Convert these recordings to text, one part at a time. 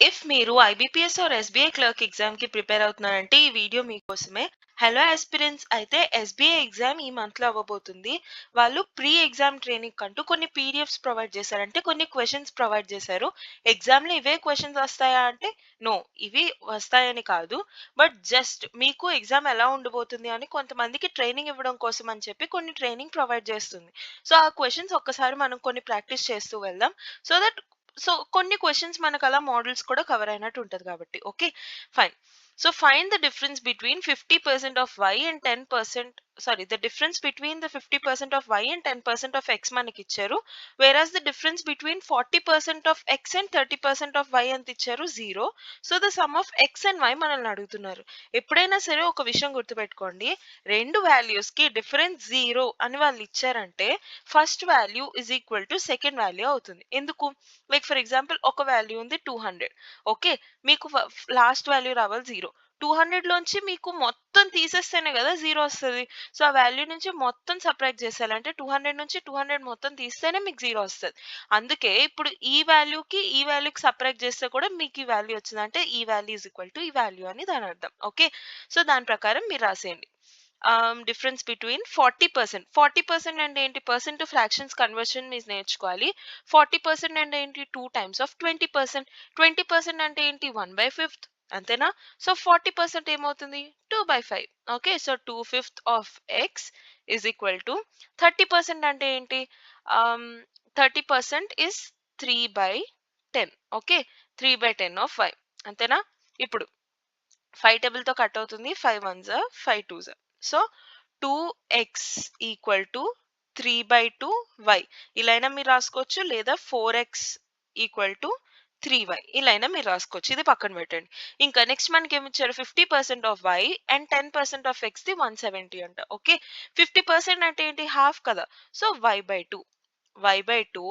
If మీరు IBPS are SBI clerk ఎగ్జామ్‌కి prepare అవుతున్నారంటే ఈ వీడియో మీకోసమే. హలో ఆస్పిరెంట్స్ అయితే ఎస్బీఐ ఎగ్జామ్ ఈ మంత్‌లో అవ్వబోతుంది. వాళ్ళు ప్రీ ఎగ్జామ్ ట్రైనింగ్ కంటూ కొన్ని పీడిఎఫ్స్ ప్రొవైడ్ చేశారు. అంటే కొన్ని క్వెషన్స్ ప్రొవైడ్ చేశారు. ఎగ్జామ్‌లో ఇవే క్వెషన్స్ వస్తాయా అంటే నో. ఇవి వస్తాయని కాదు. బట్ జస్ట్ మీకు ఎగ్జామ్ ఎలా ఉండబోతుంది అని కొంతమందికి ట్రైనింగ్ ఇవ్వడం కోసం అని చెప్పి కొన్ని ట్రైనింగ్ ప్రొవైడ్ చేస్తుంది. సో ఆ క్వెషన్స్ ఒక్కసారి మనం కొన్ని ప్రాక్టీస్ చేస్తూ వెళ్దాం. సో దట్ కొన్ని క్వెషన్స్ మనకు అలా మోడల్స్ కూడా కవర్ అయినట్టు ఉంటది కాబట్టి okay fine. So find the difference between 50% of y and 10%, sorry, the difference between the 50% of y and 10% of x మనకి ఇచ్చారు. Whereas the difference between 40% of x and 30% of y అంత ఇచ్చారు 0. So the sum of x and y మనల్ని అడుగుతున్నారు. ఎప్పుడైనా సరే ఒక విషయం గుర్తుపెట్టుకోండి, రెండు వాల్యూస్ కి డిఫరెన్స్ 0 అని వాళ్ళు ఇచ్చారంటే first value is equal to second value అవుతుంది. ఎందుకు? లైక్ ఫర్ ఎగ్జాంపుల్ ఒక వాల్యూ ఉంది 200. ఓకే, మీకు లాస్ట్ వాల్యూ రావాలి 0. 200 లోంచి మీకు మొత్తం తీసేస్తేనే కదా 0 వస్తుంది. సో ఆ వాల్యూ నుంచి మొత్తం సబ్ట్రాక్ట్ చేసేయాలంటే 200 నుంచి 200 మొత్తం తీస్తేనే మీకు 0 వస్తుంది. అందుకే ఇప్పుడు ఈ వాల్యూకి ఈ వాల్యూకి సబ్ట్రాక్ట్ చేస్తే కూడా మీకు ఈ వాల్యూ వచ్చింది. అంటే ఈ వాల్యూ ఈజ్ ఈక్వల్ టు ఈ వాల్యూ అని దాని అర్థం. ఓకే, సో దాని ప్రకారం మీరు రాసేయండి. Difference between 40%. 40% అంటే ఏంటి? పర్సెంట్ టు ఫ్రాక్షన్స్ కన్వర్షన్ మీరు నేర్చుకోవాలి. 40% అంటే ఏంటి? 2 టైమ్స్ ఆఫ్ 20%. 20% అంటే ఏంటి? 1/5. అంతేనా? సో 40% ఏమవుతుంది? 2/5. Okay, so 2/5 of X is equal to 30% అంటే ఏంటి? 30% ఇస్ 3/10. Okay, 3/10 of why. అంతేనా? ఇప్పుడు 5 టేబుల్ తో కట్ అవుతుంది. 5 1s 5 2s. So 2x equal to 3/2 y. ఇలా మీరు రాసుకోవచ్చు, లేదా 4x ఈక్వల్ టు 3y ఇలా మీరు రాసుకోవచ్చు. ఇది పక్కన పెట్టండి. ఇంకా నెక్స్ట్ మనకి ఏమి ఇచ్చారు? 50% of y and 10% of x the 170 అంట. ఓకే, 50% అంటే ఏంటి? హాఫ్ కదా. So y/2. y/2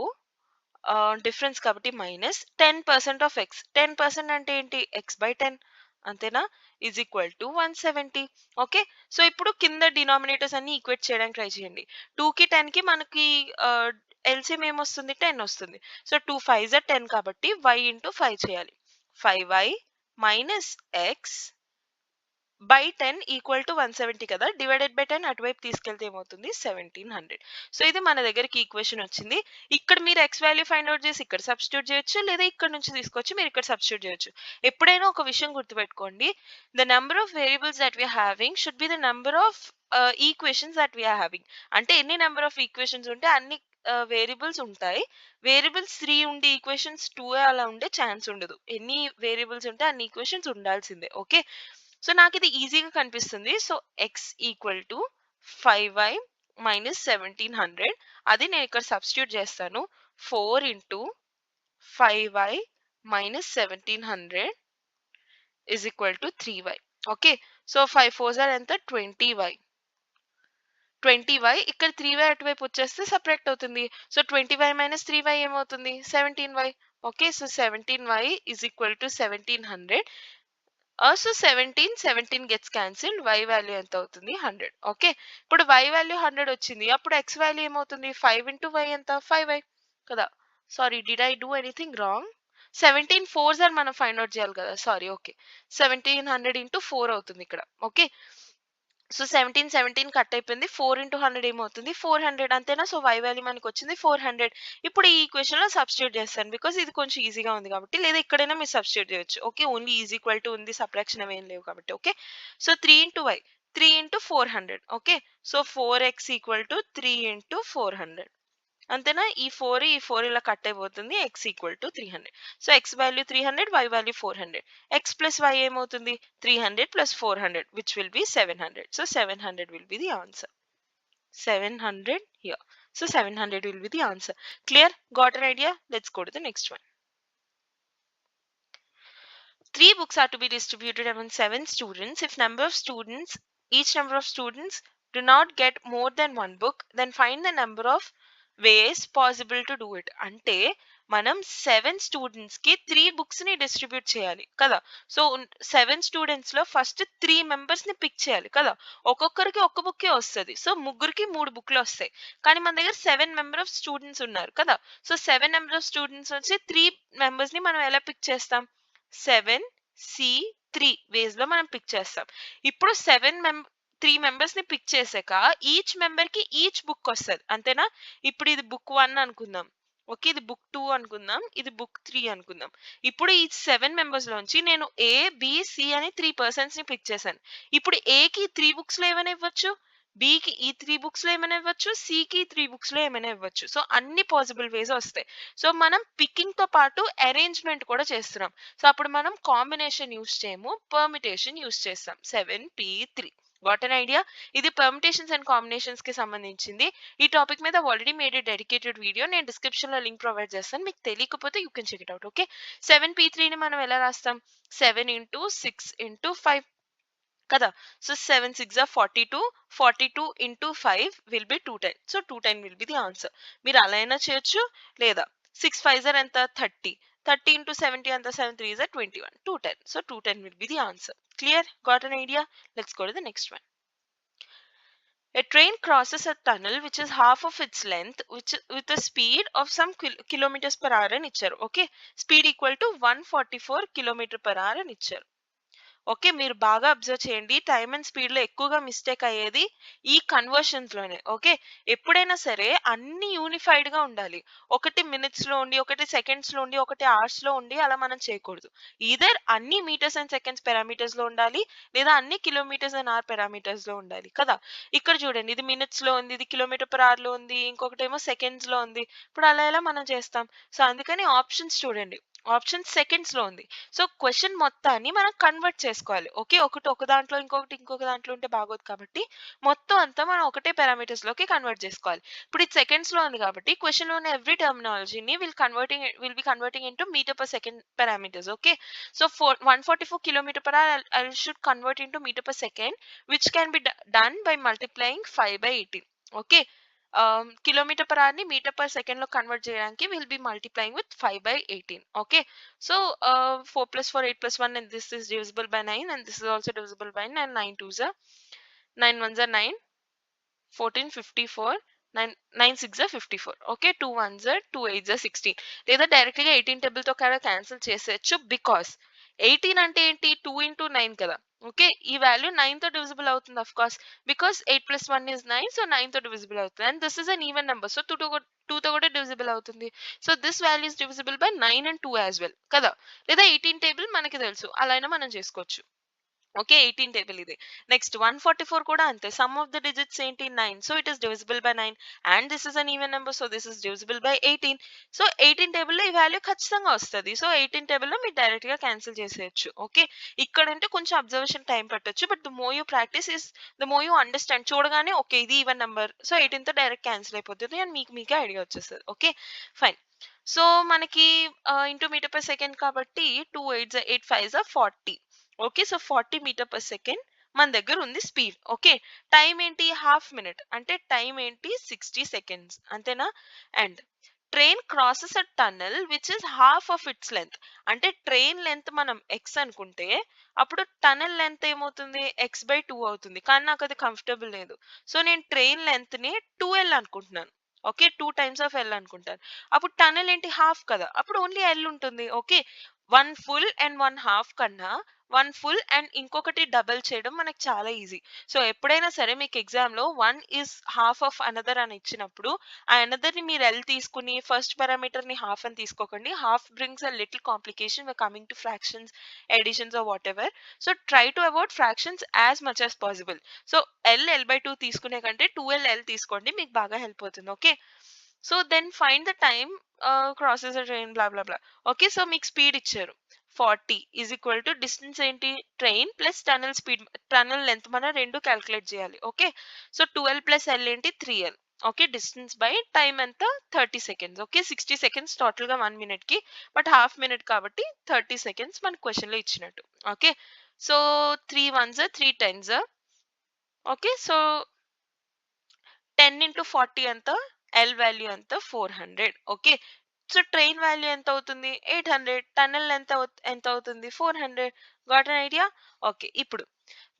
డిఫరెన్స్ కాబట్టి మైనస్ 10% ఆఫ్ ఎక్స్. 10% అంటే ఏంటి? x/10. అంతేనా? Is equal to 170. Okay, so ఇప్పుడు కింద డినామినేటర్స్ అన్ని ఈక్వేట్ చేయడానికి ట్రై చేయండి. 2కి 10కి మనకి ఎల్సిఎం ఏమొస్తుంది? 10 వస్తుంది. సో 2 5 10 కాబట్టి y ఇంటూ 5 చేయాలి. 5y minus X by 10 equal to 170 కదా. డివైడెడ్ బై 10 అటువైపు తీసుకెళ్తే ఏమవుతుంది? 1700. సో ఇది మన దగ్గరికి ఈక్వేషన్ వచ్చింది. ఇక్కడ మీరు ఎక్స్ వాల్యూ ఫైండ్ అవుట్ చేసి ఇక్కడ సబ్స్టిట్యూట్ చేయొచ్చు, లేదా ఇక్కడ నుంచి తీసుకొచ్చి మీరు ఇక్కడ సబ్స్టిట్యూట్ చేయొచ్చు. ఎప్పుడైనా ఒక విషయం గుర్తుపెట్టుకోండి, the number of variables that we are having should be the number of equations that we are having. అంటే ఎన్ని నెంబర్ ఆఫ్ ఈక్వేషన్స్ ఉంటే అన్ని వేరియబుల్స్ ఉంటాయి. వేరియబుల్స్ 3 ఉండి ఈక్వేషన్స్ 2 అలా ఉండే ఛాన్స్ ఉండదు. ఎన్ని వేరియబుల్స్ ఉంటే అన్ని ఈక్వేషన్స్ ఉండాల్సిందే. ఓకే, సో నాకు ఇది ఈజీగా కనిపిస్తుంది. So X equal to 5y minus 1700. అది నేను ఇక్కడ సబ్స్టిట్యూట్ చేస్తాను. 4 into 5y minus 1700 is equal to 3y. Okay, so 5 4 sir ఎంత? 20y. 20y ఇక్కడ 3y అటువైపు వచ్చేస్తే సపరేట్ అవుతుంది. సో 20y మైనస్ 3y ఏమవుతుంది? 17y. Okay, so 17y is equal to 1700. So 17 gets cancelled. Y value ఎంత అవుతుంది? 100. Okay, ఇప్పుడు y value 100 వచ్చింది. అప్పుడు ఎక్స్ వాల్యూ ఏమవుతుంది? 5 ఇంటూ వై ఎంత? 5y కదా. Sorry, did I do anything wrong? 17 4 sir మనం ఫైండ్ అవుట్ చేయాలి కదా. సారీ. ఓకే, 1700 ఇంటూ 4 అవుతుంది ఇక్కడ. ఓకే, సో 17 కట్ అయిపోయింది. 4 ఇంటూ 100 ఏమవుతుంది? 400. అంతేనా? సో వై వాల్యూ మనకి వచ్చింది 400. ఇప్పుడు ఈ ఈక్వేషన్ లో సబ్స్టిట్యూట్ చేస్తాను, బికాస్ ఇది కొంచెం ఈజీగా ఉంది కాబట్టి. లేదా ఇక్కడైనా మీరు సబ్స్టిట్యూట్ చేయొచ్చు. Okay, only is equal to ఉంది, సబ్ట్రాక్షన్ అవేం లేవు కాబట్టి. Okay, so 3 into y, 3 into 400. Okay, so 4x equal to 3 into 400. అంతేనా? ఈ 4 ఇలా కట్ అయిపోతుంది. X equal to 300. So x value 300, y value 400. X plus y ఏమవుతుంది? 300 plus 400 which will be 700. So 700 will be the answer. 700 here. So 700 will be the answer. Clear? Got an idea? Let's go to the next one. 3 books are to be distributed among 7 students. If each number of students do not get more than one book, then find the number of ways possible to do it. అంటే మనం 7 students కి 3 books ని distribute చేయాలి కదా. So 7 students లో first 3 members ని pick చేయాలి కదా. ఒక్కొక్కరికి ఒక్క బుక్కే వస్తుంది. సో ముగ్గురికి 3 బుక్లు వస్తాయి. కానీ మన దగ్గర 7 మెంబర్ ఆఫ్ స్టూడెంట్స్ ఉన్నారు కదా. సో 7 నెంబర్ ఆఫ్ స్టూడెంట్స్ వచ్చి 3 మెంబర్స్ ని మనం ఎలా పిక్ చేస్తాం? 7 సి 3 వేస్ లో మనం పిక్ చేస్తాం. ఇప్పుడు 3 మెంబర్స్ ని పిక్ చేసాక ఈచ్ మెంబర్ కి ఈచ్ బుక్ వస్తుంది, అంతేనా? ఇప్పుడు ఇది బుక్ 1 అనుకుందాం, ఓకే, ఇది బుక్ 2 అనుకుందాం, ఇది బుక్ 3 అనుకుందాం. ఇప్పుడు ఈ 7 మెంబర్స్ లోంచి నేను ఏ బి సి అని 3 పర్సన్స్ ని పిక్ చేశాను. ఇప్పుడు ఏ కి 3 బుక్స్ లో ఏమైనా ఇవ్వచ్చు, బికి ఈ 3 బుక్స్ లో ఏమైనా ఇవ్వచ్చు, సికి 3 బుక్స్ లో ఏమైనా ఇవ్వచ్చు. సో అన్ని పాసిబుల్ వేస్ వస్తాయి. సో మనం పికింగ్ తో పాటు అరేంజ్మెంట్ కూడా చేస్తున్నాం. సో అప్పుడు మనం కాంబినేషన్ యూస్ చేయము, పర్మిటేషన్ యూస్ చేస్తాం. 7p3. What an idea? ఇది పర్మిటేషన్స్ అండ్ కాంబినేషన్స్ కి సంబంధించింది. ఈ టాపిక్ మీద already made a dedicated video, నేను డిస్క్రిప్షన్ లో లింక్ ప్రొవైడ్ చేస్తాను, మీకు తెలియకపోతే you can check it out. Okay, 7p3ని మనం ఎలా రాస్తాం? 7 ఇంటూ 6 ఇంటూ 5 కదా. So 7 6 are 42, 42 into 5 will be 210. So 210 will be the answer. మీరు అలా అయినా చేయొచ్చు, లేదా 6 5 are ఎంత 30, 30 into 70 ఎంత 7 3 is 21, 210. So 210 will be the answer. Clear? Got an idea? Let's go to the next one. A train crosses a tunnel which is half of its length, which with a speed of some kilometers per hour అని ఇచ్చారు. Okay, speed equal to 144 kilometre per hour అని ఇచ్చారు. Okay, మీరు బాగా observe చేయండి, time and speed లో ఎక్కువగా mistake అయ్యేది ఈ కన్వర్షన్స్ లోనే. ఓకే, ఎప్పుడైనా సరే అన్ని యూనిఫైడ్ గా ఉండాలి. ఒకటి మినిట్స్ లో ఉండి, ఒకటి సెకండ్స్ లో ఉండి, ఒకటి అవర్స్ లో ఉండి అలా మనం చేయకూడదు. ఈదర్ అన్ని మీటర్స్ అండ్ సెకండ్స్ పారామీటర్స్ లో ఉండాలి, లేదా అన్ని కిలోమీటర్స్ అండ్ అవర్ పారామీటర్స్ లో ఉండాలి కదా. ఇక్కడ చూడండి, ఇది మినిట్స్ లో ఉంది, ఇది కిలోమీటర్ పర్ అవర్ లో ఉంది, ఇంకొకటి ఏమో సెకండ్స్ లో ఉంది. ఇప్పుడు అలా ఎలా మనం చేస్తాం? సో అందుకని ఆప్షన్స్ చూడండి, ఆప్షన్ సెకండ్స్ లో ఉంది. సో క్వశ్చన్ మొత్తాన్ని మనం కన్వర్ట్ చేసుకోవాలి. ఓకే, ఒకటి ఒక దాంట్లో ఇంకొకటి ఇంకొక దాంట్లో ఉంటే బాగోదు కాబట్టి మొత్తం అంతా మనం ఒకటే పారామీటర్స్ లోకి కన్వర్ట్ చేసుకోవాలి. ఇప్పుడు ఇది సెకండ్స్ లో ఉంది కాబట్టి క్వశ్చన్ లో ఉన్న ఎవ్రీ టర్మినాలజీని will be converting into metre per second parameters. Okay, so 144 kilometre per hour I should convert into meter per second, which can be done by multiplying 5 by 18. Okay, kilometer per hour ని meter per second లో convert చేయడానికి will be multiplying with 5 by 18. Okay, so 4 plus 4 8 plus 1, and this is divisible by 9, and this is also divisible by 9, and 9 2s are 9 1s are 9, 14 54, 9 9 6 are 54. Okay, 2 1s are 2 8s are 16. లేదా direct గా 18 table తో కూడా cancel చేసేయచ్చు, because 18 అంటే ఏంటి, 2 into 9 కదా. Okay, ఈ value 9 తో డివిజిబుల్ అవుతుంది of course, because 8 plus 1 is 9, so 9 తో డివిజిబుల్ అవుతుంది, and this is an even number, so 2 తో కూడా డివిజిబుల్ అవుతుంది. So this value is divisible by 9 and 2 as well కదా. లేదా 18 టేబుల్ మనకి తెలుసు, అలా అయినా మనం చేసుకోవచ్చు. ఓకే, 18 టేబుల్ ఇది. నెక్స్ట్ 144 కూడా అంతే, సమ్ ఆఫ్ ద డిజిట్స్ ఏంటి 9, so it is divisible by 9, and this is an even number, so this is divisible by 18. So 18 టేబుల్లో ఈ వాల్యూ ఖచ్చితంగా వస్తుంది. సో 18 టేబుల్లో మీరు డైరెక్ట్ గా క్యాన్సిల్ చేసేయచ్చు. ఓకే, ఇక్కడంటే కొంచెం అబ్జర్వేషన్ టైం పట్టొచ్చు, but the more you practice is the more you understand. చూడగానే ఓకే ఇది ఈవెన్ నెంబర్, సో 18 తో డైరెక్ట్ క్యాన్సిల్ అయిపోతుంది, అండ్ మీకే ఐడియా వచ్చేస్తుంది. Okay fine. సో మనకి ఇంటూ మీటర్ పర్ సెకండ్ కాబట్టి 2 8 8 5 40. Okay, so 40 meter per second మన దగ్గర ఉంది స్పీడ్. ఓకే, టైం ఏంటి, హాఫ్ మినిట్, అంటే టైం ఏంటి 60 సెకండ్స్, అంతేనా? And train crosses a tunnel which is half of it's length, అంటే ట్రైన్ లెంత్ మనం ఎక్స్ అనుకుంటే అప్పుడు టనల్ లెంత్ ఏమవుతుంది, ఎక్స్ బై 2 అవుతుంది, కానీ నాకు అది కంఫర్టబుల్ లేదు. సో నేను ట్రైన్ లెంత్ ని 2L అనుకుంటున్నాను. ఓకే, 2 టైమ్స్ ఆఫ్ ఎల్ అనుకుంటాను. అప్పుడు టనల్ ఏంటి, హాఫ్ కదా, అప్పుడు ఓన్లీ ఎల్ ఉంటుంది. ఓకే, 1 ఫుల్ అండ్ 1 హాఫ్ కన్నా 1 ఫుల్ అండ్ ఇంకొకటి డబల్ చేయడం మనకు చాలా ఈజీ. సో ఎప్పుడైనా సరే మీకు ఎగ్జామ్ లో 1 ఇస్ హాఫ్ ఆఫ్ అనదర్ అని ఇచ్చినప్పుడు ఆ అనదర్ ని మీరు ఎల్ తీసుకుని ఫస్ట్ పారామీటర్ ని హాఫ్ అని తీసుకోకండి. Half brings a little complication we're coming to fractions, additions or whatever. So try to avoid fractions as much as possible. So L by 2 తీసుకునే కంటే 2L తీసుకోండి, మీకు బాగా హెల్ప్ అవుతుంది. Okay, so then find the time crosses the train blah blah blah. Okay, so మీకు speed ఇచ్చారు 40 is equal to distance ఏంటి, train plus tunnel speed, tunnel length మనం రెండు క్యాల్కులేట్ చేయాలి. ఓకే, సో 12 ప్లస్ ఎల్ ఏంటి 3L. Okay, distance by time ఎంత 30 seconds. Okay, 60 seconds total గా 1 minute కి, బట్ హాఫ్ మినిట్ కాబట్టి 30 సెకండ్స్ మన క్వశ్చన్ లో ఇచ్చినట్టు. Okay, so 3 1s 3 10s. Okay, so 10 into 40 ఎంత, ఎల్ వాల్యూ ఎంత 400. ఓకే, సో ట్రైన్ వాల్యూ ఎంత అవుతుంది? 800. టన్నెల్ ఎంత అవుతుంది? 400. Got an idea? ఓకే. ఇప్పుడు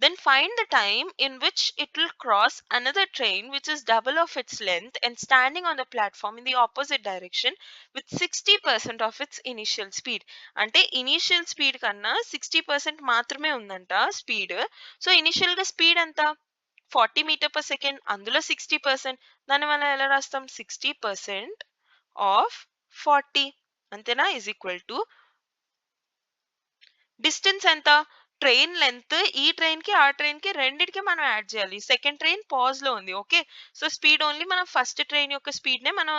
then find the time in which it will cross another train which is double of its length and standing on the platform in the opposite direction with 60% of its initial speed. అంటే initial speed కన్నా 60% మాత్రమే ఉందంట speed. So initial గా speed ఎంత? 40 meter per second. అందులో 60%. దాన్ని మనం ఎలా రాస్తాం? 60% ఆఫ్ 40 అంతేనా ఈజ్ ఈక్వల్ టు డిస్టెన్స్ ఎంత? ట్రైన్ లెంత్ ఈ ట్రైన్ కి ఆ ట్రైన్ కి రెండిటికి మనం యాడ్ చేయాలి. సెకండ్ ట్రైన్ పాజ్ లో ఉంది. ఓకే. సో స్పీడ్ ఓన్లీ మనం ఫస్ట్ ట్రైన్ యొక్క స్పీడ్ నే మనం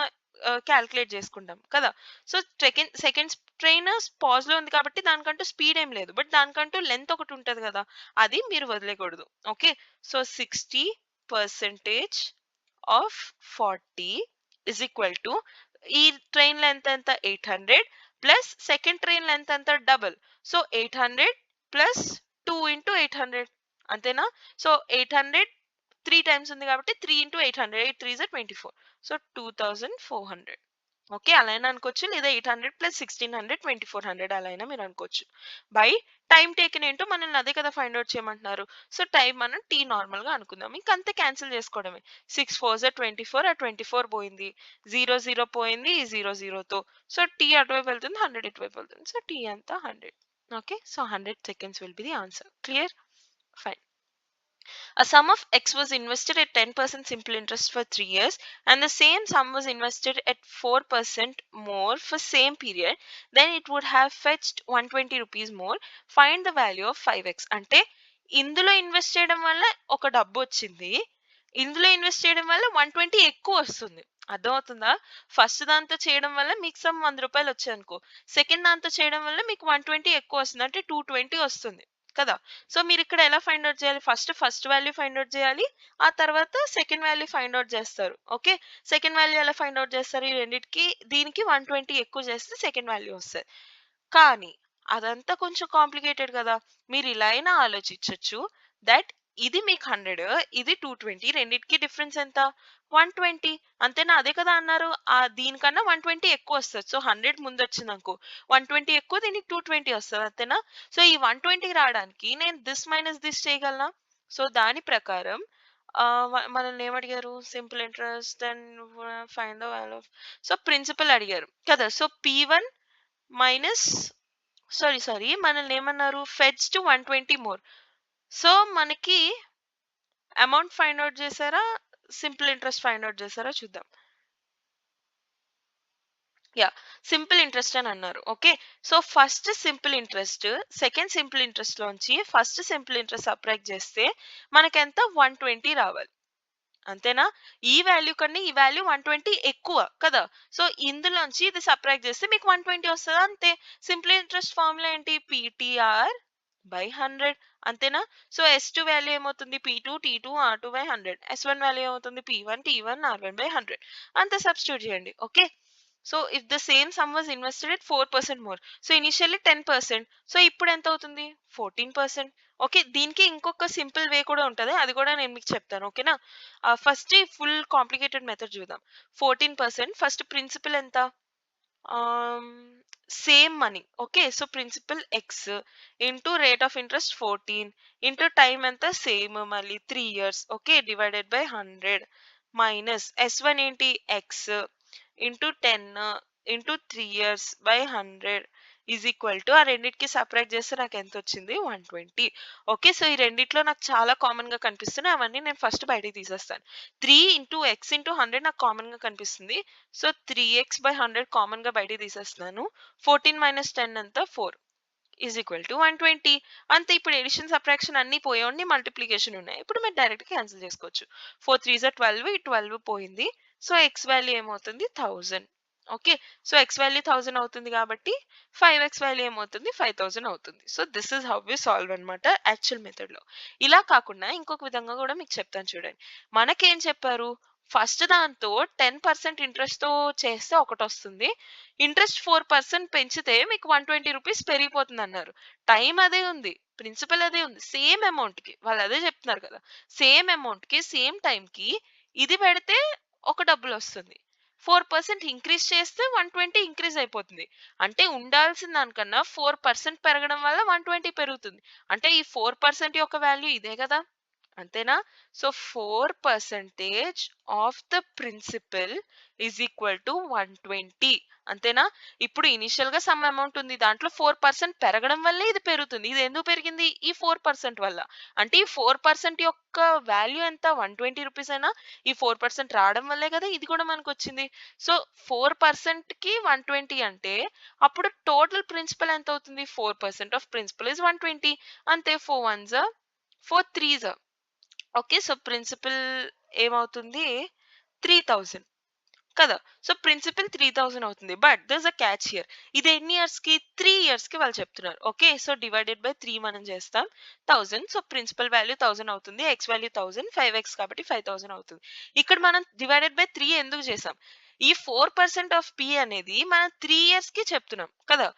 క్యాల్కులేట్ చేసుకుంటాం కదా. సో సెకండ్ ట్రైన్ పాజ్ లో ఉంది కాబట్టి దానికంటూ స్పీడ్ ఏం లేదు. బట్ దానికంటూ లెంత్ ఒకటి ఉంటది కదా, అది మీరు వదిలేకూడదు. Okay. So 60% of 40 is equal to ఈ ట్రైన్ లెంత్ ఎంత? 800 ప్లస్ సెకండ్ ట్రైన్ లెంత్ ఎంత? డబుల్. సో 800 ప్లస్ 2 ఇంటూ 800 అంతేనా? సో 800 3 టైమ్స్ ఉంది కాబట్టి 3 ఇంటూ 800 8 3 24. సో 2400. ఓకే. అలా అయినా అనుకోవచ్చు, లేదా 800 ప్లస్ 1600 2400 అలా అయినా మీరు అనుకోవచ్చు. బై టైం టేకెన్ ఏంటో మనల్ని అదే కదా ఫైండ్ అవుట్ చేయమంటున్నారు. సో టైం మనం టీ నార్మల్ గా అనుకుందాం. ఇంకంతే క్యాన్సిల్ చేసుకోవడమే. 6 4 24, ఆ 24 పోయింది, 0 0 పోయింది ఈ 0 0తో. సో టీ అటువైపు వెళ్తుంది, 100 ఇటువైపు వెళ్తుంది. సో టీ అంతా 100. Okay. So 100 seconds will be the answer. Clear? Fine. A sum of X was invested at 10% simple interest for 3 years and the same sum was invested at 4% more for same period, then it would have fetched 120 rupees more. Find the value of 5x. అంటే ఇందులో invest చేయడం వల్ల ఒక డబ్బు వచ్చింది, ఇందులో invest చేయడం వల్ల 120 ఎక్కువ వస్తుంది. అర్థమవుతుందా? ఫస్ట్ దాంతో చేయడం వల్ల మీకు సమ్ 100 రూపాయలు వచ్చాయి అనుకో, సెకండ్ దాంతో చేయడం వల్ల మీకు 120 ఎక్కువ వస్తుంది, అంటే 220 వస్తుంది కదా. సో మీరు ఇక్కడ ఎలా ఫైండ్ అవుట్ చేయాలి? ఫస్ట్ వాల్యూ ఫైండ్ అవుట్ చేయాలి, ఆ తర్వాత సెకండ్ వాల్యూ ఫైండ్ అవుట్ చేస్తారు. ఓకే. సెకండ్ వాల్యూ ఎలా ఫైండ్ అవుట్ చేస్తారు? ఈ రెండింటికి దీనికి 120 ఎక్కువ చేస్తే సెకండ్ వాల్యూ వస్తుంది. కానీ అదంతా కొంచెం కాంప్లికేటెడ్ కదా. మీరు ఇలా అయినా ఆలోచించవచ్చు దట్ ఇది మీకు 100, ఇది 220, రెండింటికి డిఫరెన్స్ ఎంత? 120. అంతేనా? అదే కదా అన్నారు. దీనికన్నా 120 ఎక్కువ వస్తుంది. సో 100 ముందు వచ్చింది అనుకో, 120 ఎక్కువ, దీనికి 220 వస్తుంది. అంతేనా? సో ఈ 120 రావడానికి నేను దిస్ మైనస్ దిస్ చేయగలనా? సో దాని ప్రకారం మనల్ని ఏమడిగారు? Simple interest then find the value of, so principal అడిగారు కదా. సో P1 మైనస్ సారీ మనల్ని ఏమన్నారు? Fetch to 120 more. సో మనకి అమౌంట్ ఫైండ్ అవుట్ చేశారా, సింపుల్ ఇంట్రెస్ట్ ఫైండ్ అవుట్ చేశారా చూద్దాం. యా, సింపుల్ ఇంట్రెస్ట్ అని అన్నారు. Okay. So first simple interest, second simple interest లోంచి ఫస్ట్ సింపుల్ ఇంట్రెస్ట్ సబ్ట్రాక్ట్ చేస్తే మనకెంత? 120 రావాలి. అంతేనా? ఈ వాల్యూ కన్నా ఈ వాల్యూ 120 ఎక్కువ కదా. సో ఇందులోంచి ఇది సబ్ట్రాక్ట్ చేస్తే మీకు 120 వస్తుంది. అంతే. సింపుల్ ఇంట్రెస్ట్ ఫార్ములా ఏంటి? PTR by 100. అంతేనా? సో S2 వాల్యూ ఏమవుతుంది? P2 T2 R2 by 100. S1 value ఏమవుతుంది? P1 T1 R1 by 100. అంతే సబ్స్టిట్యూట్ చేయండి. Okay. So if the same some was invested at 4% more, so initially 10%, so ఇప్పుడు ఎంత అవుతుంది? 14%. Okay. దీనికి ఇంకొక సింపుల్ వే కూడా ఉంటుంది, అది కూడా నేను మీకు చెప్తాను. ఓకేనా? ఫస్ట్ ఫుల్ కాంప్లికేటెడ్ మెథడ్ చూద్దాం. 14%, ఫస్ట్ ప్రిన్సిపల్ ఎంత? Same money. Okay. So principal x into rate of interest 14 into time ఎంత? సేమ్, మళ్ళీ 3 years. Okay. Divided by 100 minus S1 ఏంటి? X into 10 into 3 years by 100 is equal to, ఆ రెండింటికి separate చేస్తే నాకు ఎంత వచ్చింది? 120. ఓకే. సో ఈ రెండిట్లో నాకు చాలా కామన్ గా కనిపిస్తున్నాయి, అవన్నీ నేను ఫస్ట్ బయటికి తీసేస్తాను. 3 ఇంటూ ఎక్స్ ఇంటూ 100 నాకు కామన్ గా కనిపిస్తుంది. సో 3x బై 100 కామన్ గా బయటికి తీసేస్తున్నాను. 14 మైనస్ 10 ఎంత? 4 ఈజ్ ఈక్వల్ టు 120. అంతే. ఇప్పుడు ఎడిషన్ సబ్ట్రాక్షన్ అన్ని పోయి మల్టిప్లికేషన్ ఉన్నాయి. ఇప్పుడు మీరు డైరెక్ట్ క్యాన్సిల్ చేసుకోవచ్చు. 4 3 12, ఈ 12 పోయింది. సో ఎక్స్ వాల్యూ ఏమవుతుంది? 1000. ఓకే. సో ఎక్స్ వాల్యూ 1000 అవుతుంది కాబట్టి 5x వాల్యూ ఏమవుతుంది? 5000 అవుతుంది. So this is how we solve అనమాట యాక్చువల్ మెథడ్ లో. ఇలా కాకుండా ఇంకొక విధంగా కూడా మీకు చెప్తాను చూడండి. మనకేం చెప్పారు? ఫస్ట్ దాంతో 10% ఇంట్రెస్ట్ తో చేస్తే ఒకటి వస్తుంది, ఇంట్రెస్ట్ 4% పెంచితే మీకు 120 రూపీస్ పెరిగిపోతుంది అన్నారు. టైం అదే ఉంది, ప్రిన్సిపల్ అదే ఉంది, సేమ్ అమౌంట్ కి వాళ్ళు అదే చెప్తున్నారు కదా. సేమ్ అమౌంట్ కి సేమ్ టైం కి ఇది పెడితే ఒక డబ్బులు వస్తుంది, 4% ఇంక్రీజ్ చేస్తే 120 ఇంక్రీజ్ అయిపోతుంది. అంటే ఉండాల్సిన దానికన్నా 4% పెరగడం వల్ల 120 పెరుగుతుంది. అంటే ఈ 4% యొక్క వాల్యూ ఇదే కదా! అంతేనా? So 4% of the principal is equal to 120. అంతేనా? ఇప్పుడు ఇనిషియల్ గా సమ్ అమౌంట్ ఉంది. దాంట్లో 4% పెరగడం వల్లే ఇది పెరుగుతుంది. ఇది ఎందుకు పెరిగింది? ఈ 4% వల్ల. అంటే ఈ 4% యొక్క వాల్యూ ఎంత? 120 రూపీస్ అయినా ఈ 4% రావడం వల్లే కదా ఇది కూడా మనకు వచ్చింది. సో 4% కి 120 అంటే అప్పుడు టోటల్ ప్రిన్సిపల్ ఎంత అవుతుంది? 4% ఆఫ్ ప్రిన్సిపల్ ఇస్ 120. అంతే 4 1s 4 3s. Okay. So principal ఏమవుతుంది? 3000 కదా! సో ప్రిన్సిపల్ 3000 అవుతుంది. But there's a catch here. ఇది ఎన్ని ఇయర్స్ కి? 3 ఇయర్స్ కి వాళ్ళు చెప్తున్నారు. ఓకే. సో డివైడెడ్ బై 3 మనం చేస్తాం. 1000. సో ప్రిన్సిపల్ వాల్యూ 1000 అవుతుంది. ఎక్స్ వాల్యూ 1000, 5x కాబట్టి 5000 అవుతుంది. ఇక్కడ మనం డివైడెడ్ బై 3 ఎందుకు చేసాం? ఈ 4% ఆఫ్ పి అనేది మనం 3 ఇయర్స్ కి చెప్తున్నాం కదా!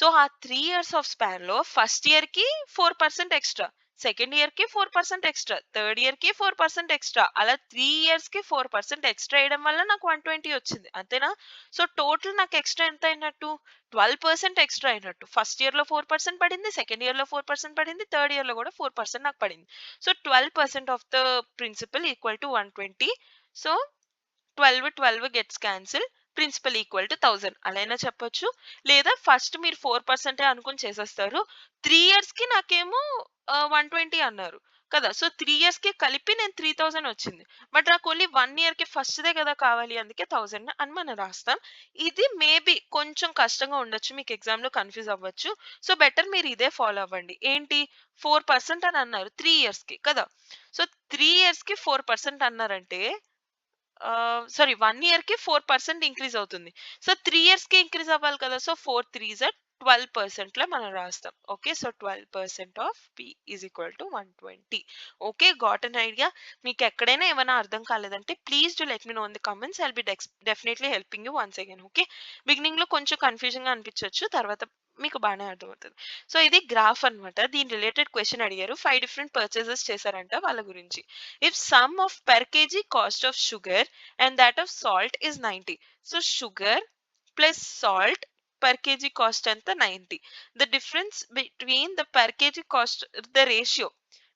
సో ఆ 3 ఇయర్స్ ఆఫ్ స్పాన్ లో ఫస్ట్ ఇయర్ కి 4% ఎక్స్ట్రా, సెకండ్ ఇయర్ కి 4% ఎక్స్ట్రా, థర్డ్ ఇయర్ కి 4% ఎక్స్ట్రా, అలా 3 ఇయర్స్ కి 4% ఎక్స్ట్రా వేయడం వల్ల నాకు 120 వచ్చింది. అంతేనా? సో టోటల్ నాకు ఎక్స్ట్రా ఎంత అయినట్టు? 12% ఎక్స్ట్రా అయినట్టు. ఫస్ట్ ఇయర్ లో 4% పడింది, సెకండ్ ఇయర్ లో 4% పడింది, థర్డ్ ఇయర్ లో కూడా 4% నాకు పడింది. So 12% of the principal equal to 120. సో 12 gets cancel, principal equal to 1000 అలా అయినా చెప్పొచ్చు. లేదా ఫస్ట్ మీరు 4% అనుకుని చేసేస్తారు. 3 ఇయర్స్ కి నాకేమో 120 అన్నారు కదా! సో 3 ఇయర్స్ కి కలిపి నేను 3000 వచ్చింది. బట్ నాకు ఓన్లీ 1 ఇయర్ కి ఫస్ట్ దే కదా కావాలి, అందుకే 1000 అని మనం రాస్తాం. ఇది మేబీ కొంచెం కష్టంగా ఉండొచ్చు, మీకు ఎగ్జామ్ లో కన్ఫ్యూజ్ అవ్వచ్చు. సో బెటర్ మీరు ఇదే ఫాలో అవ్వండి. ఏంటి? 4% అని అన్నారు 3 ఇయర్స్ కి కదా! సో 3 ఇయర్స్ కి 4% అన్నారంటే సారీ 1 ఇయర్ కి 4% ఇంక్రీజ్ అవుతుంది. సో 3 ఇయర్స్ కి ఇంక్రీజ్ అవ్వాలి కదా! సో 4 3s 12% లో మనం రాస్తాం. Okay. So 12% of p is equal to 120. Okay. Got an idea? మీకు ఎక్కడైనా ఏమైనా అర్థం కాలేదంటే please do let me know in the comments. I'll be definitely helping you once again. Okay. Beginning లో కొంచెం కన్ఫ్యూజన్ గా అనిపించవచ్చు, తర్వాత మీకు బాగానే అర్థమవుతుంది. సో ఇది గ్రాఫ్ అన్నమాట. దీని రిలేటెడ్ క్వశ్చన్ అడిగారు. 5 డిఫరెంట్ పర్చేసెస్ చేశారంట వాళ్ళ గురించి. If sum of per kg cost of sugar and that of salt is 90. So sugar plus salt per kg cost anta 90. The difference between the per kg cost, the ratio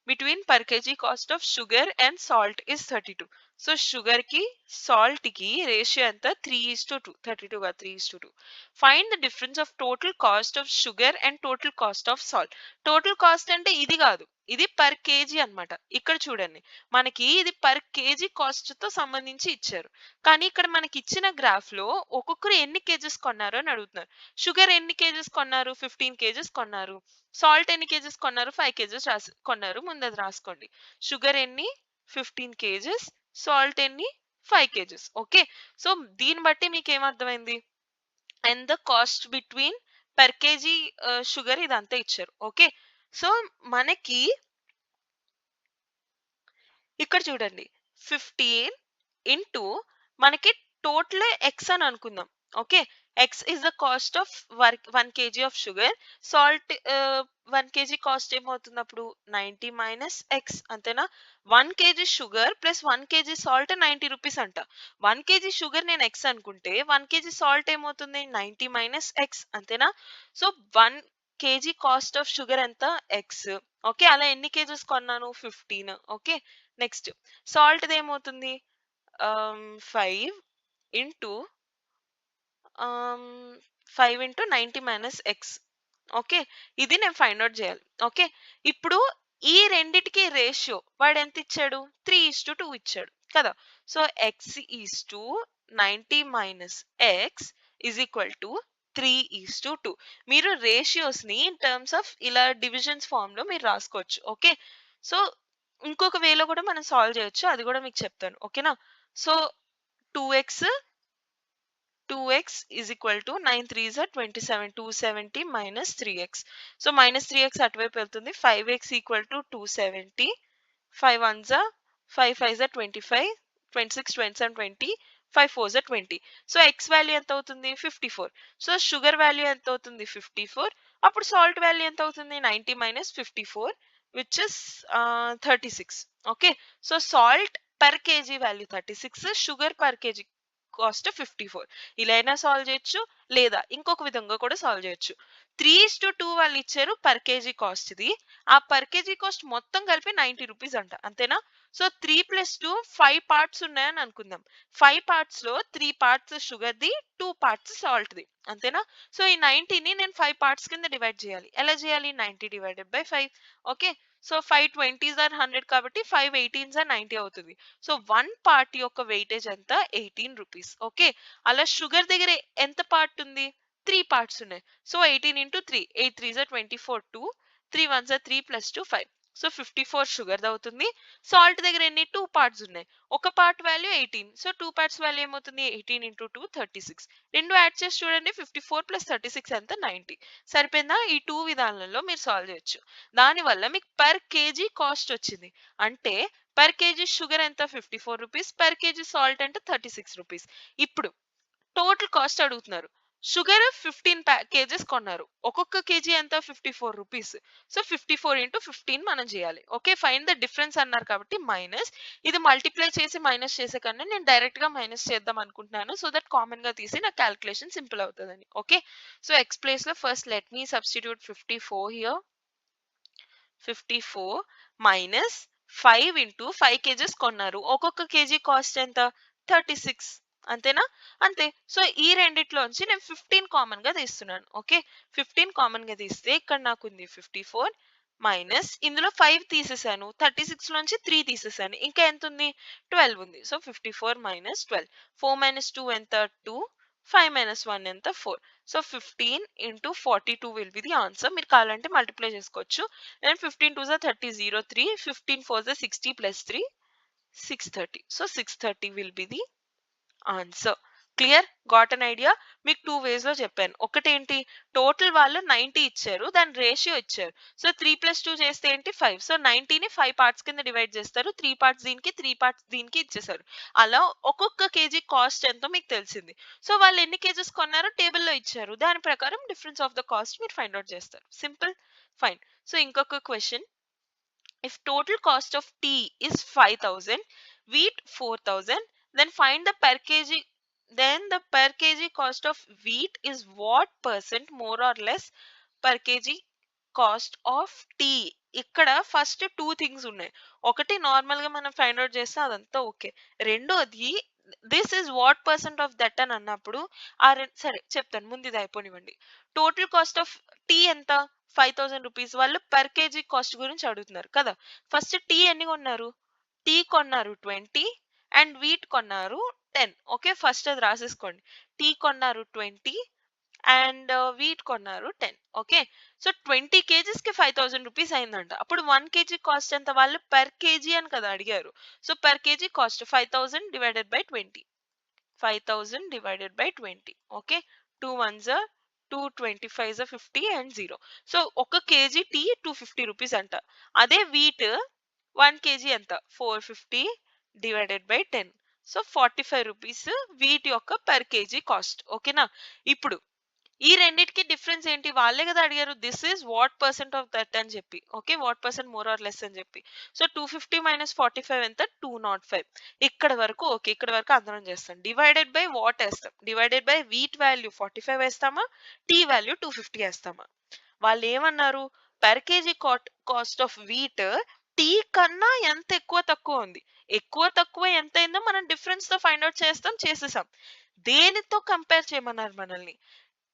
between per kg cost of sugar and salt is 32. So sugar ki salt ki ratio anta 3:2. 32 ga 3:2. Find the difference of total cost of sugar and total cost of salt. Total cost అంటే ఇది కాదు, ఇది per KG అన్నమాట. ఇక్కడ చూడండి, మనకి ఇది per kg cost తో సంబంధించి ఇచ్చారు. కానీ ఇక్కడ మనకి ఇచ్చిన గ్రాఫ్ లో ఒక్కొక్కరు ఎన్ని కేజెస్ కొన్నారు అని అడుగుతున్నారు. షుగర్ ఎన్ని కేజెస్ కొన్నారు? 15 కేజెస్ కొన్నారు. సాల్ట్ ఎన్ని కేజెస్ కొన్నారు? 5 కేజెస్ కొన్నారు. ముందు అది రాసుకోండి. షుగర్ ఎన్ని? 15 కేజెస్. సాల్ట్ ఎన్ని? 5 కేజెస్. ఓకే. సో దీన్ని బట్టి మీకు ఏమర్థమైంది? And the cost between per KG sugar ఇదంతా ఇచ్చారు. ఓకే. సో మనకి ఇక్కడ చూడండి, 15 ఇంటూ మనకి టోటల్ ఎక్స్ అని అనుకుందాం. Okay. X is the cost of 1 KG of sugar. Salt 1 KG cost ఏమవుతుంది అప్పుడు? 90 మైనస్ ఎక్స్. అంతేనా? 1 KG sugar plus 1 KG salt 90 rupees అంట. 1 కేజీ షుగర్ నేను ఎక్స్ అనుకుంటే 1 కేజీ సాల్ట్ ఏమవుతుంది? 90 మైనస్ ఎక్స్. అంతేనా? So 1 KG cost of sugar ఎంత? X. Okay. అలా ఎన్ని కేజెస్ కొన్నాను? 15. ఓకే. నెక్స్ట్ సాల్ట్ ఏమవుతుంది? 5 into 5 into 90 minus X. Okay. ఇది నేను ఫైండ్ అవుట్ చేయాలి. ఓకే. ఇప్పుడు ఈ రెండిటికి రేషియో వాడు ఎంత ఇచ్చాడు? 3:2 ఇచ్చాడు కదా! So X is to 90 minus X is equal to 3:2. మీరు రేషియోస్ ని ఇన్ టర్మ్స్ ఆఫ్ ఇలా డివిజన్స్ ఫామ్ లో మీరు రాసుకోవచ్చు. ఓకే. సో ఇంకొక వేలో కూడా మనం సాల్వ్ చేయొచ్చు, అది కూడా మీకు చెప్తాను. ఓకేనా? So 2x 2x is equal to 9 3s are 27, 270 minus 3x. So minus 3x అటువైపు వెళ్తుంది. 5x equal to 270. 5 1s are 5 5s are 25, 26 27 20, 5 4s are 20. So x value ఎంత అవుతుంది? 54. సో షుగర్ వాల్యూ ఎంత అవుతుంది? 54. అప్పుడు సాల్ట్ వాల్యూ ఎంత అవుతుంది? 90 minus 54, which is 36. Okay. So salt per KG value 36, sugar per kg cost 54. ఇలా అయినా సాల్వ్ చేయొచ్చు, లేదా ఇంకొక విధంగా కూడా సాల్వ్ చేయొచ్చు. 3:2 వాళ్ళు ఇచ్చారు పర్ కేజీ కాస్ట్ ఇది. ఆ పర్ కేజీ కాస్ట్ మొత్తం కలిపి 90 రూపీస్ అంట, అంతేనా? సో 3 + 2 5 పార్ట్స్ ఉన్నాయని అనుకుందాం. 5 పార్ట్స్ లో 3 పార్ట్స్ షుగర్ది, 2 పార్ట్స్ సాల్ట్ది, అంతేనా? సో ఈ 90ని నేను 5 పార్ట్స్ కింద డివైడ్ చేయాలి. ఎలా చేయాలి? 90 divided by 5. Okay, so 5 20s are 100 కాబట్టి 5 18s ఆర్ 90 అవుతుంది. సో 1 పార్ట్ యొక్క వెయిటేజ్ ఎంత? 18 రూపీస్. ఓకే, అలా షుగర్ దగ్గర ఎంత పార్ట్ ఉంది? 3 పార్ట్స్ ఉన్నాయి. So 18 into 3, 8 3s are 24, 2, 3 1s are 3 plus 2 5. So 54 sugar అవుతుంది. సాల్ట్ దగ్గర ఎన్ని? 2 పార్ట్స్ ఉన్నాయి. ఒక part value 18. So 2 parts value ఏమవుతుంది? 18 into 2 36. రెండు యాడ్ చేసి చూడండి, 54 + 36 ఎంత? 90. సరిపోయిందా? ఈ 2 విధానాలలో మీరు సాల్వ్ చేయొచ్చు. దానివల్ల మీకు పర్ కేజీ కాస్ట్ వచ్చింది. అంటే పర్ కేజీ షుగర్ ఎంత? 54 రూపీస్. పర్ కేజీ సాల్ట్ అంటే 36 రూపీస్. ఇప్పుడు టోటల్ కాస్ట్ అడుగుతున్నారు. షుగర్ 15 కేజెస్ కొన్నారు. ఒక్కొక్క కేజీ ఎంత? 54 రూపీస్. సో 54 into 15 మనం చేయాలి. ఓకే, ఫైండ్ ద డిఫరెన్స్ అన్నారు కాబట్టి మైనస్. ఇది మల్టిప్లై చేసి మైనస్ చేసే కన్నా నేను డైరెక్ట్ గా మైనస్ చేద్దాం అనుకుంటున్నాను, సో దట్ కామన్ గా తీసి నా క్యాల్కులేషన్ సింపుల్ అవుతుందని. ఓకే, సో ఎక్స్ ప్లేస్ లో first let me substitute 54 here. 54 minus 5 into 5 kgs కొన్నారు. ఒక్కొక్క కేజీ కాస్ట్ ఎంత? 36, అంతేనా? అంతే. సో ఈ రెండిట్లోంచి నేను 15 కామన్ గా తీస్తున్నాను. ఓకే, 15 కామన్ గా తీస్తే ఇక్కడ నాకు ఉంది 54 మైనస్ ఇందులో 5 తీసేసాను, 36 లోంచి 3 తీసేసాను, ఇంకా ఎంత ఉంది? 12 ఉంది. So 54 minus 12. 4 - 2 ఎంత? 2. 5 - 1 ఎంత? 4. So 15 into 42 will be the answer. మీరు కావాలంటే మల్టిప్లై చేసుకోవచ్చు. And 15 2s are 30, 0 3. 15 4s are 60 plus 3, 630. So 630 will be the answer. Clear? Got an idea? మీకు 2 ways లో చెప్పాను. ఒకటేంటి, టోటల్ వాళ్ళు 90 ఇచ్చారు, దాని రేషియో ఇచ్చారు. సో 3 + 2 చేస్తే ఏంటి? 5. సో 90ని 5 పార్ట్స్ కింద డివైడ్ చేస్తారు. 3 పార్ట్స్ దీనికి, 3 పార్ట్స్ దీనికి ఇచ్చేసారు. అలా ఒక్కొక్క కేజీ కాస్ట్ ఎంతో మీకు తెలిసింది. సో వాళ్ళు ఎన్ని కేజెస్ కొన్నారో టేబుల్లో ఇచ్చారు, దాని ప్రకారం డిఫరెన్స్ ఆఫ్ ద కాస్ట్ మీరు ఫైండ్ అవుట్ చేస్తారు. Simple, fine. సో ఇంకొక question. If total cost of tea is 5,000, wheat 4,000, then find the per kg. Then the per kg cost of wheat is what percent more or less per kg cost of tea? ఇక్కడ first 2 things ఉన్నాయి. ఒకటి normal గా మనం find out చేస్తే అదంతా okay. రెండోది this is what percent of that అని అన్నప్పుడు సరే చెప్తాను, ముందు ఇది అయిపోనివ్వండి. టోటల్ కాస్ట్ ఆఫ్ టీ ఎంత? 5,000 రూపీస్. వాళ్ళు పర్ కేజీ కాస్ట్ గురించి అడుగుతున్నారు కదా. ఫస్ట్ టీ ఎన్ని కొన్నారు? టీ కొన్నారు 20 అండ్ వీట్ కొన్నారు 10. ఓకే, ఫస్ట్ అది రాసేసుకోండి. టీ కొన్నారు 20 అండ్ వీట్ కొన్నారు 10. ఓకే, సో 20 కేజీస్ కి 5,000 రూపీస్ అయిందంట. అప్పుడు 1 కేజీ కాస్ట్ ఎంత? వాళ్ళు పర్ కేజీ అని కదా అడిగారు. So per kg cost 5,000 divided by 20. 5,000 divided by 20. Okay, 2 1s are 2, 25s are 50 and 0. So ఒక కేజీ టీ 250 రూపీస్ అంట. అదే వీట్ 1 కేజీ ఎంత? 450 divided by 10. So 45 rupees wheat యొక్క పర్ కేజీ కాస్ట్. ఓకేనా? ఇప్పుడు ఈ రెండిటికి డిఫరెన్స్ ఏంటి? వాళ్ళే కదా అడిగారు this is what percent of that అని చెప్పి. Okay, what percent more or less అని చెప్పి. సో 250 - 45 ఎంత? 205. ఇక్కడ వరకు ఓకే, ఇక్కడ వరకు అందరం చేస్తాం. డివైడెడ్ బై వాట్ వేస్తాం? డివైడెడ్ బై వీట్ వాల్యూ 45 వేస్తామా, టీ వాల్యూ 250 వేస్తామా? వాళ్ళు ఏమన్నారు? Per kg cost of wheat tea కన్నా ఎంత ఎక్కువ తక్కువ ఉంది. ఎక్కువ తక్కువ ఎంత అయిందో మనం డిఫరెన్స్ తో ఫైండ్ అవుట్ చేసేసాం. దేనితో కంపేర్ చేయమన్నారు మనల్ని?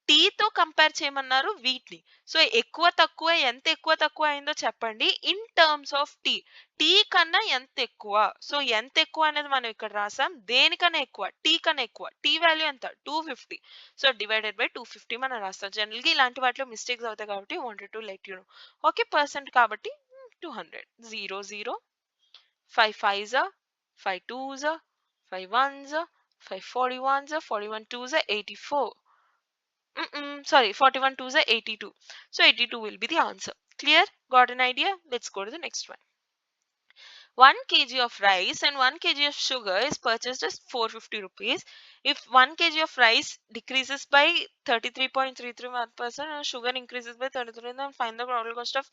టీతో కంపేర్ చేయమన్నారు వీటిని. సో ఎక్కువ తక్కువ ఎంత ఎక్కువ తక్కువ అయిందో చెప్పండి in terms of tea. Tea కన్నా ఎంత ఎక్కువ. సో ఎంత ఎక్కువ అనేది మనం ఇక్కడ రాసాం. దేనికన్నా ఎక్కువ? టీ కన్నా ఎక్కువ. టీ వాల్యూ ఎంత? 250. సో డివైడెడ్ బై 250 మనం రాస్తాం. జనరల్ గా ఇలాంటి వాటిలో మిస్టేక్స్ అవుతాయి కాబట్టి wanted to let you know. Okay, percent కాబట్టి 200. 0 0 5 5s 5 2s 5 1s 5 41s 41 2s 84. Sorry, 41 2s are 82. So 82 will be the answer. Clear? Got an idea? Let's go to the next one. 1 kg of rice and 1 kg of sugar is purchased as 450 rupees. If 1 kg of rice decreases by 33.331% and sugar increases by 33, then find the total cost of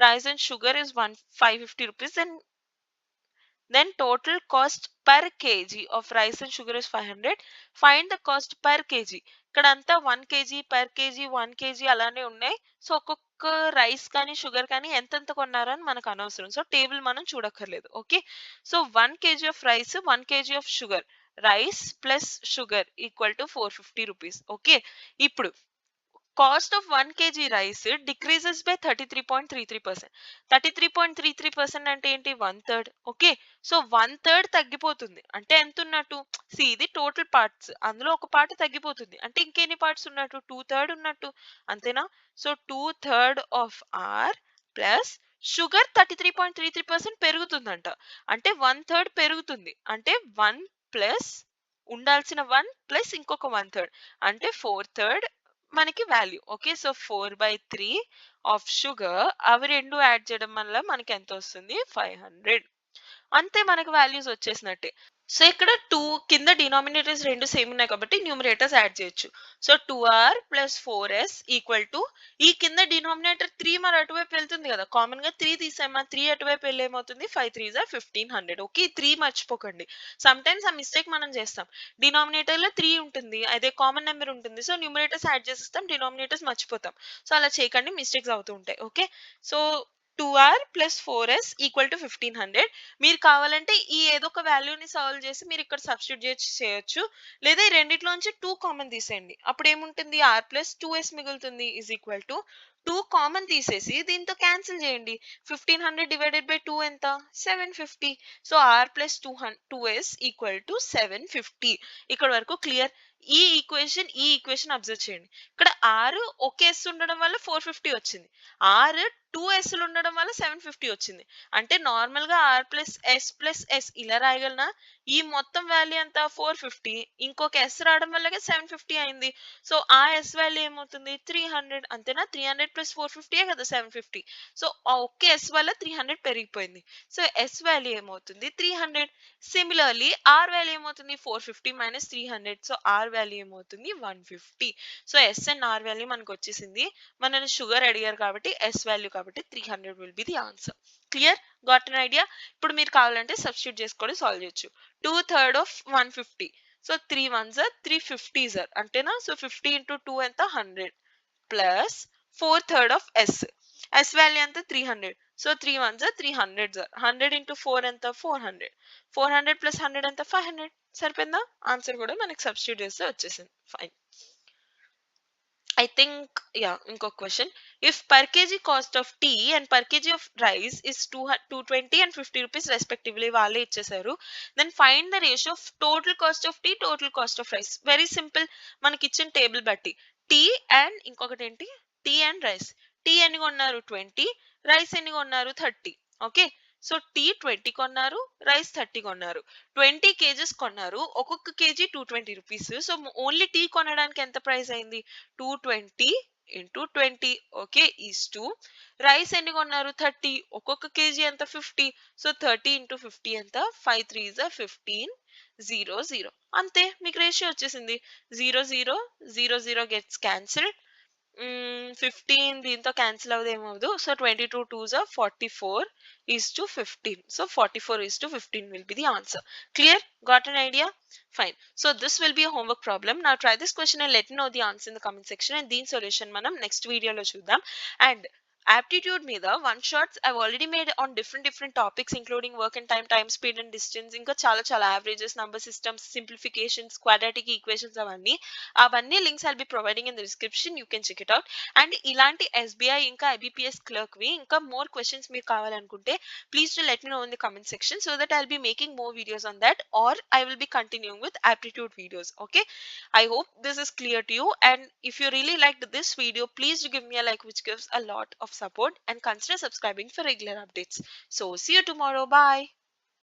rice and sugar is 550 rupees. Then then total cost per kg of rice and sugar is 500. Find the cost per kg. ఇక్కడ అంతా 1 kg per kg 1 kg అలానే ఉన్నాయి. So ఒక్కొక్క rice కానీ sugar కానీ ఎంతెంత కొన్నారని మనకు అనవసరం. సో టేబుల్ మనం చూడక్కర్లేదు. Okay, so 1 kg of rice 1 kg of sugar, rice plus sugar equal to 450 rupees. Okay, ఇప్పుడు cost of 1 kg rice decreases by 33.33%. 33.33% అంటే ఏంటి? 1/3. ఓకే, సో 1/3 తగ్గిపోతుంది అంటే ఎంత ఉన్నట్టు? ఇది టోటల్ పార్ట్స్, అందులో ఒక పార్ట్ తగ్గిపోతుంది అంటే ఇంకెన్ని పార్ట్స్ ఉన్నట్టు? 2/3 ఉన్నట్టు, అంతేనా? So 2/3 of R plus sugar 33.33% పెరుగుతుందంట, అంటే 1/3 పెరుగుతుంది, అంటే 1 ప్లస్ ఉండాల్సిన 1 ప్లస్ ఇంకొక 1/3 అంటే 4/3 మనకి value. Okay, so 4/3 of sugar, అవి రెండు యాడ్ చేయడం వల్ల మనకి ఎంత వస్తుంది? 500. అంతే, మనకి వాల్యూస్ వచ్చేసినట్టే. సో ఇక్కడ 2 కింద డినామినేటర్స్ రెండు సేమ్ ఉన్నాయి కాబట్టి న్యూమరేటర్స్ యాడ్ చేయొచ్చు. So 2r plus 4s equal to, ఈ కింద డినామినేటర్ 3 మరి అటువైపు వెళ్తుంది కదా, కామన్ గా 3 తీసామా, 3 అటువైపు వెళ్ళి ఏమవుతుంది? 5 3s are 1500. ఓకే, 3 మర్చిపోకండి. సమ్ టైమ్స్ ఆ మిస్టేక్ మనం చేస్తాం, డినామినేటర్ లో 3 ఉంటుంది, అదే కామన్ నెంబర్ ఉంటుంది, సో న్యూమరేటర్స్ యాడ్ చేసేస్తాం, డినామినేటర్స్ మర్చిపోతాం. సో అలా చేయకండి, మిస్టేక్స్ అవుతూ ఉంటాయి. Okay, so 2r plus 4s equal to 1500. మీరు కావాలంటే ఈ ఏదో ఒక వాల్యూని సాల్వ్ చేసి మీరు ఇక్కడ సబ్స్టిట్యూట్ చేయొచ్చు, లేదా ఈ రెండిట్లోంచి 2 కామన్ తీసేయండి, అప్పుడు ఏముంటుంది? r ప్లస్ 2s మిగులుతుంది ఈజ్ ఈక్వల్ టు 2 కామన్ తీసేసి దీంతో క్యాన్సిల్ చేయండి. 1500 డివైడెడ్ బై 2 ఎంత? 750. So r plus 2s equal to 750. ఇక్కడ వరకు క్లియర్? ఈ ఈక్వేషన్ అబ్జర్వ్ చేయండి. ఇక్కడ r ఒకే s ఉండడం వల్ల 450 వచ్చింది, r 2s ఉండడం వల్ల 750 వచ్చింది. అంటే నార్మల్ గా r ప్లస్ s ఇలా రాయగలనా? ఈ మొత్తం వాల్యూ ఎంత? 450, ఇంకొక s రావడం వల్ల 750 అయింది. సో ఆ s వాల్యూ ఏమవుతుంది? 300. అంతేనా? 300 ప్లస్ 450 కదా 750. సో ఆ ఒకే s వల్ల 300 పెరిగిపోయింది. సో s వాల్యూ ఏమవుతుంది? 300. సిమిలర్లీ r వాల్యూ ఏమవుతుంది? 450 మైనస్ 300. సో r వాల్యూ ఏమవుతుంది? 150. So s and r value మనకు వచ్చేసింది. మనల్ని షుగర్ అడిగారు కాబట్టి s వాల్యూ కాబట్టి 300 will be the answer. Clear? Got an idea? ఇప్పుడు మీరు కావాలంటే సబ్స్టిట్యూట్ చేసుకొని సాల్వ్ చేయొచ్చు. 2/3 of 150, so 3 1s are 350s are, అంటేనా? సో 50 ఇంటూ 2 ఎంత? 100 ప్లస్ 4/3 ఆఫ్ s వాల్యూ ఎంత? 300. So 3 1s are 300s are, 100 into 4 ఎంత? 400. 400 ప్లస్ 100 ఎంత? 500. సరిపోయిందా? ఆన్సర్ కూడా మనకి సబ్స్టిట్యూట్ చేస్తే వచ్చేసింది. Fine. I think, yeah, inko question. If per kg cost of tea and per kg of rice is 220 and 50 rupees respectively, వాళ్ళే ఇచ్చేసారు, then find the ratio of total cost of tea, total cost of rice. Very simple, మనకి ఇచ్చిన table బట్టి tea and ఇంకొకటి ఏంటి? Tea and rice. Tea ఎన్ని కొన్నారు? 20. Rice ఎన్ని కొన్నారు? 30. ఓకే, సో టీ 20 కొన్నారు, రైస్ 30 కొన్నారు, 20 kgs కొన్నారు, ఒక్కొక్క KG 220 rupees. So only tea కొనడానికి ఎంత ప్రైస్ అయింది? 220 into 20. Okay, is to rice ఎన్ని కొన్నారు? 30, ఒక్కొక్క కేజీ ఎంత? 50. సో 30 ఇంటూ 50 ఎంత? 5 3s are 15 0 0. అంతే, మీకు రేషియో వచ్చేసింది. 0 0 0 0 గెట్స్ క్యాన్సిల్డ్. 15 దీంతో క్యాన్సిల్ అవ్వదు, ఏమవుదు. So 22 2s are 44 is to 15. So 44 is to 15 will be the answer. Clear? Got an idea? Fine. So this will be a homework problem. Now try this question and let me know the answer in the comment section, and దీని solution మనం next video లో చూద్దాం. And aptitude మీద one shots I've already made on different topics including work and time speed and distance, ఇంకా చాలా averages, number systems, simplifications, quadratic equations, అవన్నీ links I'll be providing in the description. You can check it out. And ఇలాంటి SBI ఇంకా IBPS clerk వి ఇంకా more questions మీకు కావాలనుకుంటే please do let me know in the comment section so that I'll be making more videos on that, or I will be continuing with aptitude videos. Okay, I hope this is clear to you, and if you really liked this video, please do give me a like, which gives a lot of support, and consider subscribing for regular updates. So see you tomorrow. Bye.